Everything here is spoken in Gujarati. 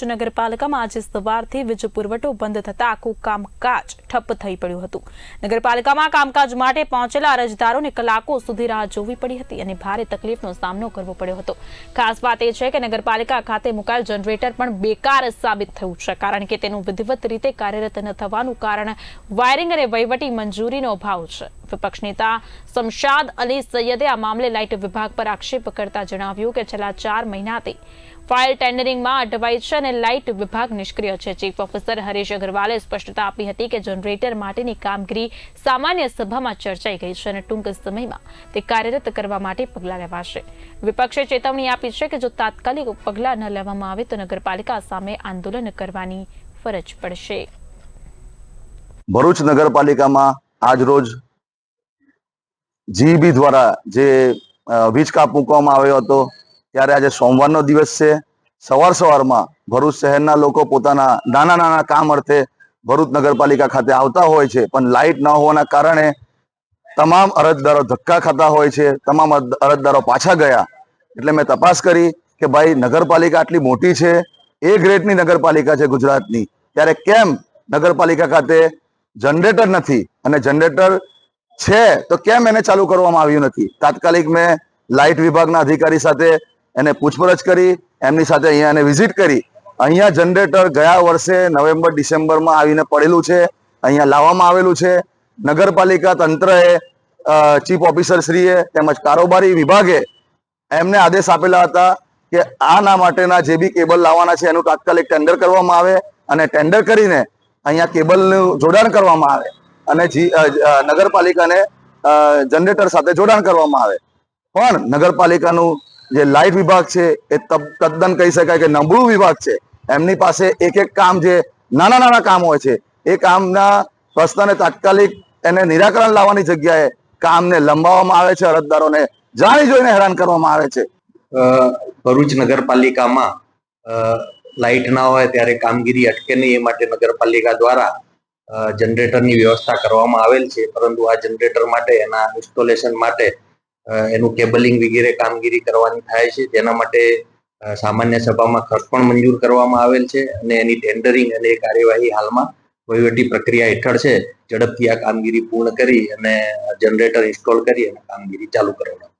નગરપાલિકામાં આજે સવારથી વીજ પુરવઠો બંધ થતા આખું કામકાજ ઠપ્પ થઈ પડ્યું હતું। નગરપાલિકામાં કામકાજ માટે પહોંચેલા અરજદારોને કલાકો સુધી રાહ જોવી પડી હતી અને ભારે તકલીફનો સામનો કરવો પડ્યો હતો। ખાસ વાત એ છે કે નગરપાલિકા ખાતે મુકાયેલ જનરેટર પણ બેકાર સાબિત થયું છે, કારણ કે તેનું વિધિવત રીતે કાર્યરત ન થવાનું કારણ વાયરિંગ અને વહીવટી મંજૂરીનો અભાવ છે। વિપક્ષ નેતા શમશાદ અલી સૈયદે આ મામલે લાઇટ વિભાગ પર આક્ષેપ કરતા જણાવ્યું કે છેલ્લા 4 મહિનાથી ફાયર ટેન્ડરિંગમાં અટવાઈ છે અને લાઇટ વિભાગ નિષ્ક્રિય છે। ચીફ ઓફિસર હરીશ અગ્રવાલે સ્પષ્ટતા આપી હતી કે જનરેટર માટેની કામગીરી સામાન્ય સભામાં ચર્ચાઈ ગઈ છે અને ટૂંક સમયમાં તે કાર્યરત કરવા માટે પગલાં લેવાશે। વિપક્ષે ચેતવણી આપી છે કે જો તાત્કાલિક પગલાં ન લેવામાં આવે તો નગરપાલિકા સામે આંદોલન કરવાની ફરજ પડશે। ભરૂચ નગરપાલિકામાં આજ રોજ જીઈબી દ્વારા જે વીજ કાપ મૂકવામાં આવ્યો હતો, ત્યારે આજે સોમવારનો દિવસ છે। સવારમાં ભરૂચ શહેરના લોકો પોતાના નાના કામ અર્થે ભરૂચ નગરપાલિકા ખાતે આવતા હોય છે, પણ લાઇટ ન હોવાના કારણે તમામ અરજદારો ધક્કા ખાતા હોય છે। તમામ અરજદારો પાછા ગયા એટલે મેં તપાસ કરી કે ભાઈ નગરપાલિકા આટલી મોટી છે, એ ગ્રેડની નગરપાલિકા છે ગુજરાતની, ત્યારે કેમ નગરપાલિકા ખાતે જનરેટર નથી અને જનરેટર છે તો કેમ એને ચાલુ કરવામાં આવ્યું નથી। તાત્કાલિક મેં લાઇટ વિભાગના અધિકારી સાથે એને પૂછપરછ કરી, એમની સાથે અહીંયા એને વિઝિટ કરી। અહીંયા જનરેટર ગયા વર્ષે નવેમ્બર ડિસેમ્બરમાં આવીને પડેલું છે, અહીંયા લાવવામાં આવેલું છે। નગરપાલિકા તંત્રએ ચીફ ઓફિસર શ્રીએ તેમજ કારોબારી વિભાગે એમને આદેશ આપેલા હતા કે આના માટેના જે બી કેબલ લાવવાના છે એનું તાત્કાલિક ટેન્ડર કરવામાં આવે અને ટેન્ડર કરીને અહીંયા કેબલનું જોડાણ કરવામાં આવે અને નગરપાલિકાને જનરેટર સાથે જોડાણ કરવામાં આવે। પણ નગરપાલિકાનું જે લાઇટ વિભાગ છે એ તદ્દન કહી શકાય કે નબળું વિભાગ છે। એમની પાસે એક કામ જે નાના કામ હોય છે, એ કામના પ્રશ્નને તાત્કાલિક એને નિરાકરણ લાવવાની જગ્યાએ કામને લંબાવવામાં આવે છે, અરજદારોને જાણી જોઈને હેરાન કરવામાં આવે છે। ભરૂચ નગરપાલિકામાં લાઇટ ના હોય ત્યારે કામગીરી અટકે નહીં એ માટે નગરપાલિકા દ્વારા જનરેટરની વ્યવસ્થા કરવામાં આવેલ છે, પરંતુ આ જનરેટર માટે એના ઇન્સ્ટોલેશન માટે એનું કેબલિંગ વગેરે કામગીરી કરવાની થાય છે, જેના માટે સામાન્ય સભામાં ખર્ચ પણ મંજૂર કરવામાં આવેલ છે અને એની ટેન્ડરિંગ અને એ કાર્યવાહી હાલમાં વહીવટી પ્રક્રિયા હેઠળ છે। ઝડપથી આ કામગીરી પૂર્ણ કરી અને જનરેટર ઇન્સ્ટોલ કરી અને કામગીરી ચાલુ કરવાની।